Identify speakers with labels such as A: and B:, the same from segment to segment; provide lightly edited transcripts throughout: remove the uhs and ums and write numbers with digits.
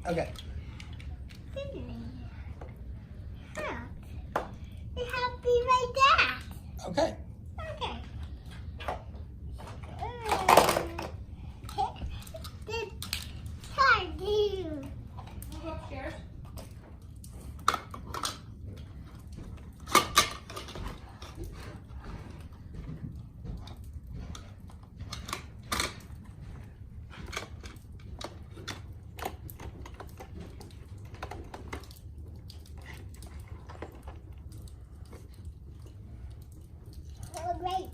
A: Okay.
B: It has to be like that.
A: Okay.
B: Okay. This time, you.
C: Go upstairs.
B: Oh, great.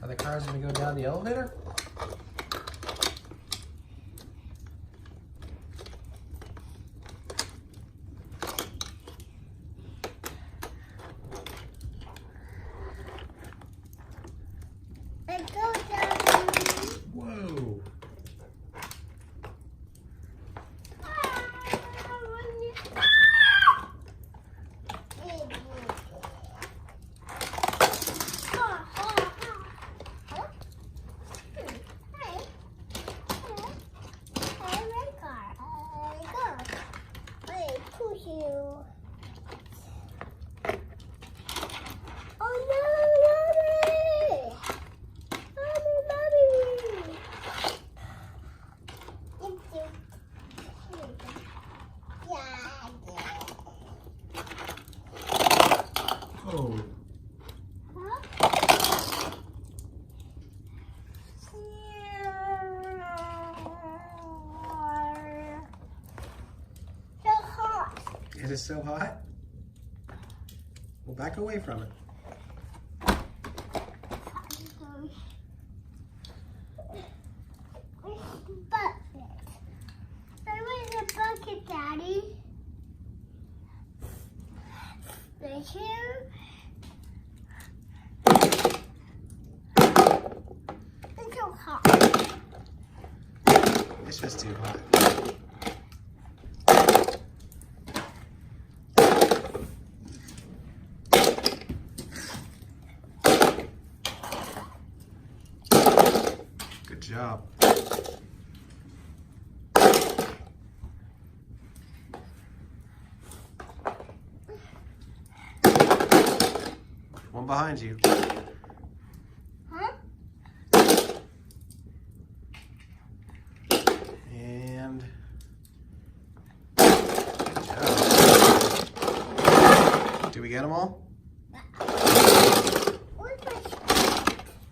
A: Are the cars going to go down the elevator?
B: Let's go down.
A: Whoa. Oh. It is so hot. Well, back away from it.
B: Bucket, Daddy. Right here. It's so hot.
A: It's just too hot. Good job. One behind you.
B: Huh?
A: And good job. Do we get them all?